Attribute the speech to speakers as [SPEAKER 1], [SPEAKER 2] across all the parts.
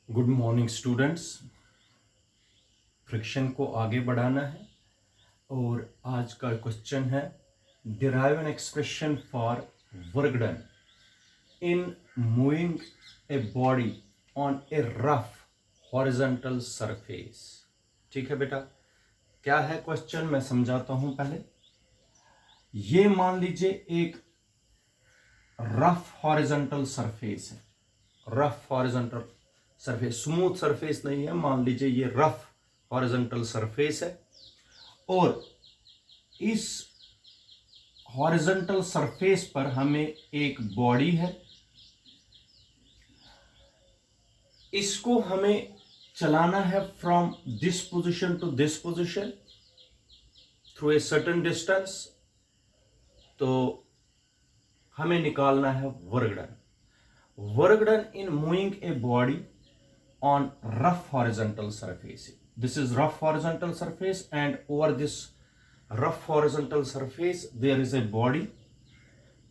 [SPEAKER 1] Good morning students. Friction को आगे बढ़ाना है और आज का क्वेश्चन है derive an expression for work done in moving a body on a rough horizontal surface. ठीक है बेटा, क्या है क्वेश्चन मैं समझाता हूं पहले। ये मान लीजिए एक रफ हॉरिजॉन्टल सरफेस है। Rough horizontal surface, smooth surface नहीं है, मान लीजिए ये रफ हॉरिजॉन्टल सरफेस है और इस हॉरिजॉन्टल सरफेस पर हमें एक बॉडी है। इसको हमें चलाना है from this position to this position through a certain distance. तो हमें निकालना है work done. Work done in moving a body on rough horizontal surface. This is rough horizontal surface, and over this rough horizontal surface there is a body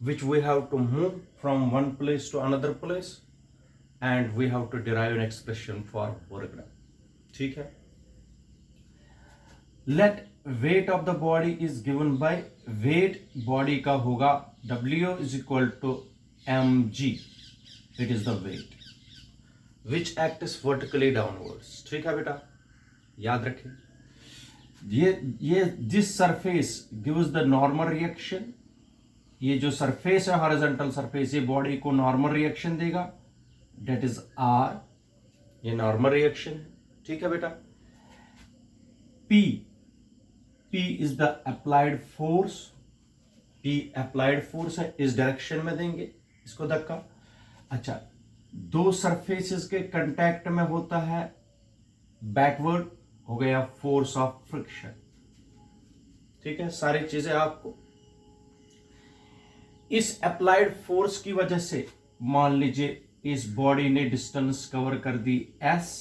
[SPEAKER 1] which we have to move from one place to another place, and we have to derive an expression for work done. ठीक है। Let weight of the body is given by weight body का होगा W is equal to mg. It is the weight which acts vertically downwards. ठीक है बेटा, याद रखें। ये this surface gives the normal reaction. ये जो सरफेस है हॉरिजॉन्टल सरफेस, ये बॉडी को नॉर्मल रिएक्शन देगा, डेट इज आर। ये नॉर्मल रिएक्शन है। ठीक है बेटा। P is the applied force. P applied force है, इस डायरेक्शन में देंगे इसको धक्का। अच्छा, दो सरफेसेस के कांटेक्ट में होता है बैकवर्ड, हो गया फोर्स ऑफ फ्रिक्शन। ठीक है, सारी चीजें आपको इस अप्लाइड फोर्स की वजह से मान लीजिए इस बॉडी ने डिस्टेंस कवर कर दी s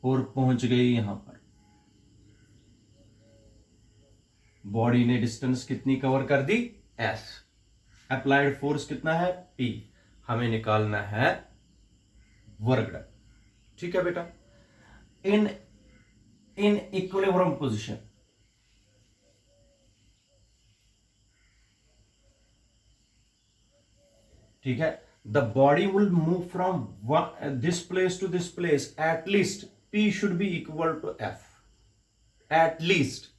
[SPEAKER 1] और पहुंच गई यहां पर। बॉडी ने डिस्टेंस कितनी कवर कर दी? s। अप्लाइड फोर्स कितना है? p। हमें निकालना है वर्क डन। ठीक है बेटा। इन इक्विलिब्रियम पोजीशन, ठीक है, the body will move from this place to this place. At least P should be equal to F, at least,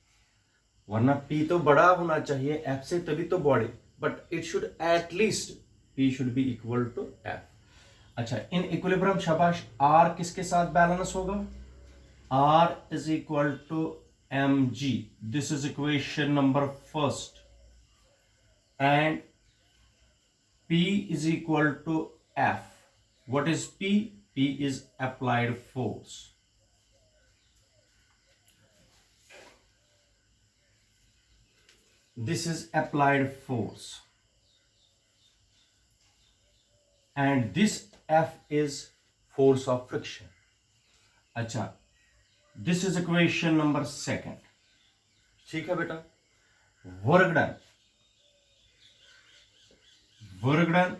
[SPEAKER 1] वरना P तो बड़ा होना चाहिए F से, तभी तो body, but it should eight least P should be equal to F. अच्छा, in equilibrium शाबाश R किसके साथ बैलेंस होगा? R is equal to mg. This is equation number first. And P is equal to F. What is P? P is applied force. This is applied force. And this F is force of friction. अच्छा, this is equation number second. ठीक है बेटा। Work done, work done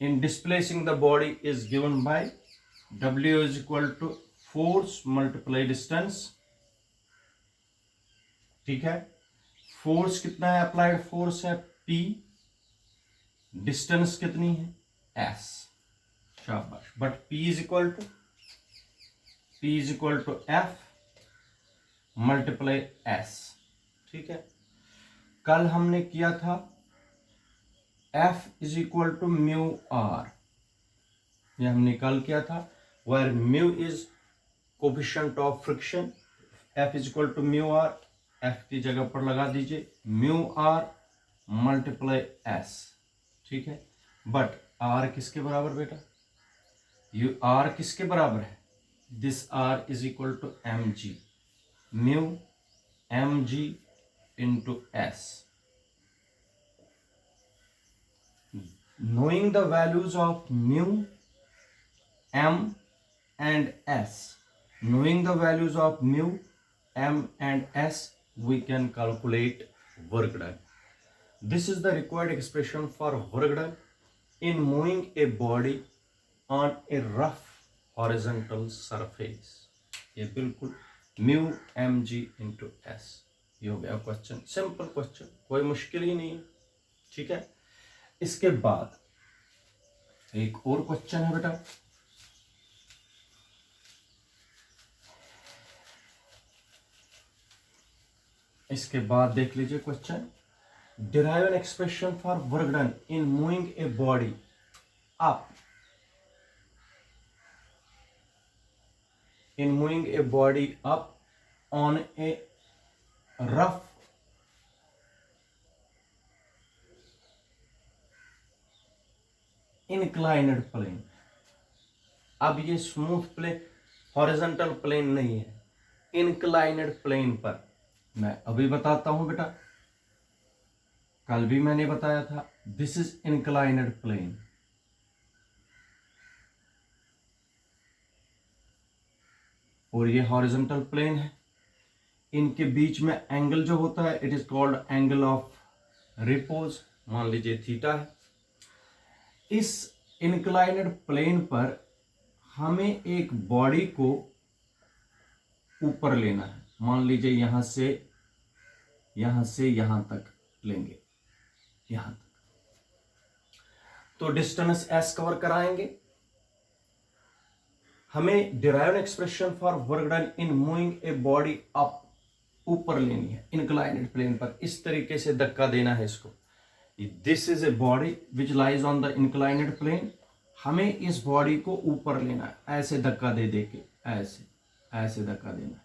[SPEAKER 1] in displacing the body is given by W is equal to force multiply distance। ठीक है, force कितना है? Applied force है P, distance कितनी है? s। शाबाश। But P is equal to F multiply s। ठीक है, कल हमने किया था F is equal to mu R, ये हमने कल किया था, where mu is coefficient of friction. F is equal to mu R, F की जगह पर लगा दीजिए म्यू आर मल्टीप्लाई s। ठीक है, बट R किसके बराबर बेटा? यू R किसके बराबर है? This R is equal to mg, mu mg into s। Knowing the values of mu, m and s, knowing the values of mu, m and s, we can calculate work done. This is the required expression for work done in moving a body on a rough horizontal surface. ये बिल्कुल mu M G into S. ये हो गया question, simple question, कोई मुश्किल ही नहीं है। ठीक है, इसके बाद एक और क्वेश्चन है बेटा, इसके बाद देख लीजिए question, derive an expression for work done in moving a body up, in moving a body up on a rough inclined plane. अब ये स्मूथ प्लेन, हॉरिजॉन्टल प्लेन नहीं है, इंक्लाइनेड प्लेन पर। मैं अभी बताता हूं बेटा, कल भी मैंने बताया था, दिस इज इंक्लाइनेड प्लेन। और ये हॉरिजॉन्टल प्लेन है, इनके बीच में एंगल जो होता है it is called angle of repose, मान लीजिए थीटा है। इस इंक्लाइनेड प्लेन पर हमें एक बॉडी को ऊपर लेना है, मान लीजिए यहां से यहां तक लेंगे, यहां तक। तो डिस्टेंस एस कवर कराएंगे। हमें derive expression for work done in moving a body up, ऊपर लेनी है इंक्लाइनेड प्लेन पर। इस तरीके से धक्का देना है इसको। This is a body which lies on the inclined plane. हमें इस बॉडी को ऊपर लेना है, ऐसे धक्का दे दे के, ऐसे धक्का देना है,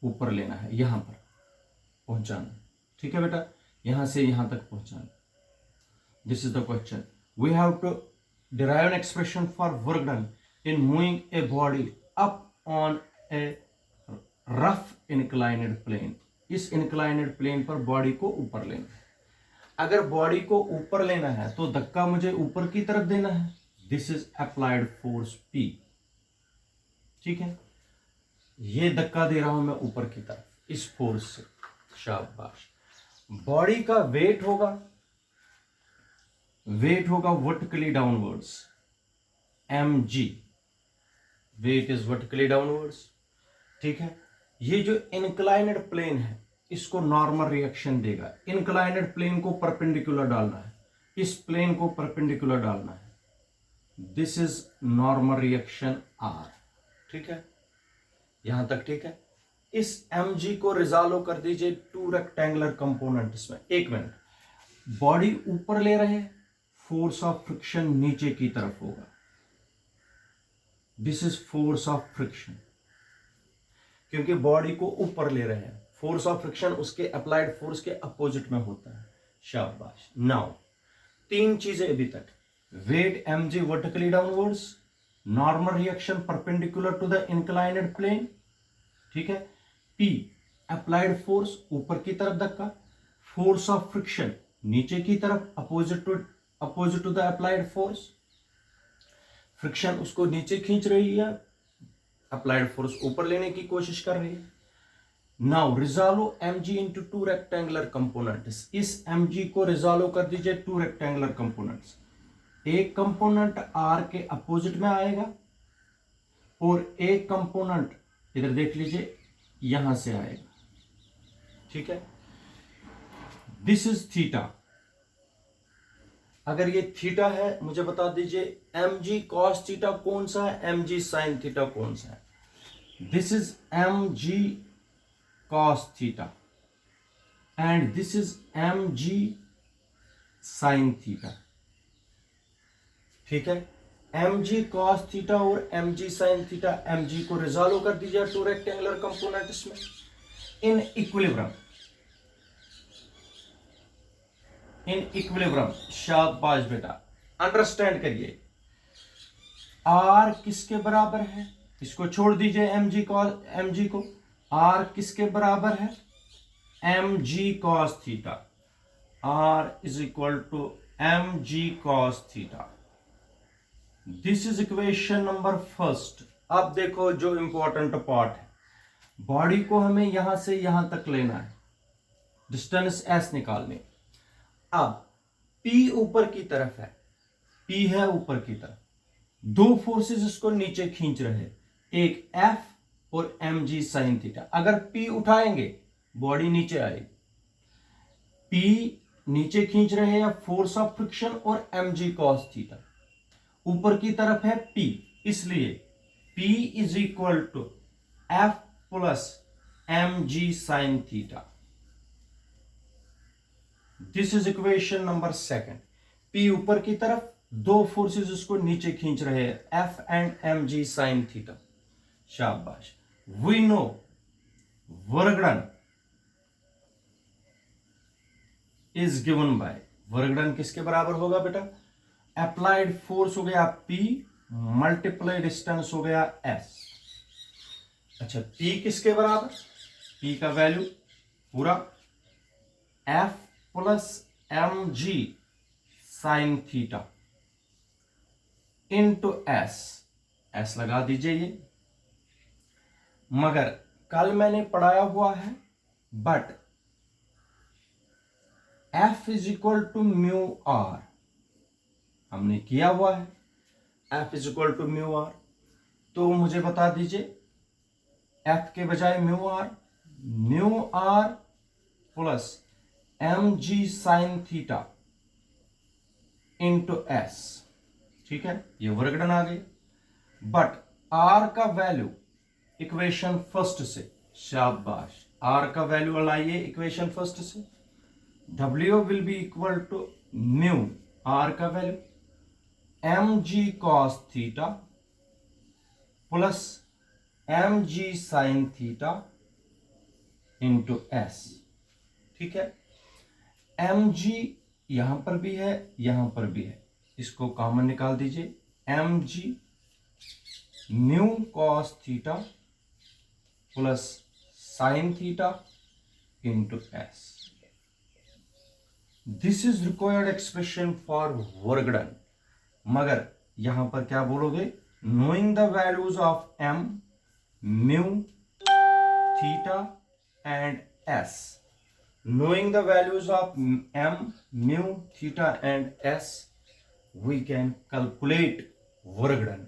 [SPEAKER 1] ऊपर लेना है, यहां पर पहुंचाना। ठीक है बेटा, यहां से यहां तक पहुंचाना। This is the question. We have to derive an expression for work done in moving a body up on a rough inclined plane. इस इंक्लाइनेड प्लेन पर बॉडी को ऊपर लेना है। अगर बॉडी को ऊपर लेना है तो धक्का मुझे ऊपर की तरफ देना है। This is applied force P। ठीक है, ये धक्का दे रहा हूं मैं ऊपर की तरफ इस फोर्स से। शाबाश। बॉडी का वेट होगा vertically downwards, mg, weight is vertically downwards. ठीक है, ये जो इंक्लाइनेड प्लेन है इसको नॉर्मल रिएक्शन देगा। इंक्लाइनेड प्लेन को परपेंडिकुलर डालना है, इस प्लेन को परपेंडिकुलर डालना है। This is normal reaction R। ठीक है, यहां तक ठीक है। इस mg को रिजॉल्व कर दीजिए टू रेक्टेंगुलर कंपोनेंट्स में। एक मिनट, बॉडी ऊपर ले रहे हैं, फोर्स ऑफ फ्रिक्शन नीचे की तरफ होगा। This is force of friction, क्योंकि बॉडी को ऊपर ले रहे हैं। फोर्स ऑफ फ्रिक्शन उसके अप्लाइड फोर्स के अपोजिट में होता है। शाबाश। नाउ तीन चीजें अभी तक, weight mg vertically downwards, normal reaction perpendicular to the inclined plane. ठीक है, P अप्लाइड फोर्स ऊपर की तरफ धक्का, फोर्स ऑफ फ्रिक्शन नीचे की तरफ opposite to the applied force. Friction उसको नीचे खींच रही है, अप्लाइड फोर्स ऊपर लेने की कोशिश कर रही है। Now resolve mg into two rectangular components. इस mg को रिजॉल्व कर दीजिए टू रेक्टेंगुलर कंपोनेंट्स। एक कंपोनेंट R के अपोजिट में आएगा और एक कंपोनेंट इधर देख लीजिए यहां से आएगा। ठीक है, दिस इज थीटा। अगर ये थीटा है मुझे बता दीजिए mg cos थीटा कौन सा है, mg sin थीटा कौन सा है। This is mg cos theta and this is mg sin theta. ठीक है, mg cos थीटा और mg sin थीटा, mg को रिजॉल्व कर दीजिए टू रेक्टेंगुलर कंपोनेंट्स में इन इक्विलिब्रियम। शाबाश बेटा, अंडरस्टैंड करिए। R किसके बराबर है, इसको छोड़ दीजिए mg को। R किसके बराबर है, mg cos theta. R is equal to mg cos theta. This is equation number first. अब देखो जो इंपॉर्टेंट पार्ट है, बॉडी को हमें यहां से यहां तक लेना है, डिस्टेंस s निकालने। अब P ऊपर की तरफ है, P है ऊपर की तरफ, दो फोर्सेस इसको नीचे खींच रहे हैं, एक F और mg sin थीटा। अगर P उठाएंगे बॉडी नीचे आएगी। P नीचे खींच रहे हैं या फोर्स ऑफ फ्रिक्शन और mg cos थीटा। ऊपर की तरफ है P, इसलिए P is equal to F plus mg sin theta. This is equation number second. P ऊपर की तरफ, दो फोर्सेस उसको नीचे खींच रहे हैं, F and mg sin theta. शाबाश। We know work done is given by, work done किसके बराबर होगा बेटा? अप्लाइड फोर्स हो गया P मल्टीप्लाई डिस्टेंस हो गया S। अच्छा, P किसके बराबर? P का वैल्यू पूरा F plus mg sine theta into S लगा दीजिए ये। मगर कल मैंने पढ़ाया हुआ है, but F is equal to mu R हमने किया हुआ है, F is equal to mu R. तो मुझे बता दीजिए F के बजाय mu R plus mg sine theta into S। ठीक है, ये वर्क डन आ गई। बट R का वैल्यू इक्वेशन फर्स्ट से, शाबाश, R का वैल्यू लाइए इक्वेशन फर्स्ट से। W will be equal to mu R का value mg cos theta plus mg sine theta into S। ठीक है, mg यहां पर भी है, यहां पर भी है, इसको कॉमन निकाल दीजिए। mg mu cos theta plus sign theta into S। This is required expression for work done. मगर यहां पर क्या बोलोगे? Knowing the values of m, mu, theta and S। Knowing the values of m, mu, theta and S, we can calculate work done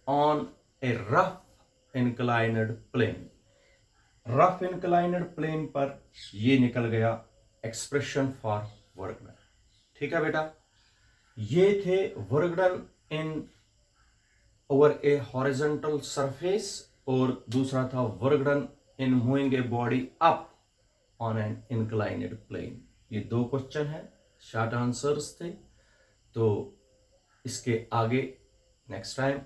[SPEAKER 1] on a rough inclined plane। Rough inclined plane पर ये निकल गया expression for work done. ठीक है बेटा, ये थे work done in over a horizontal surface, और दूसरा था work done in moving a body up on an inclined plane. ये दो क्वेश्चन है, शॉर्ट आंसर्स थे। तो इसके आगे नेक्स्ट टाइम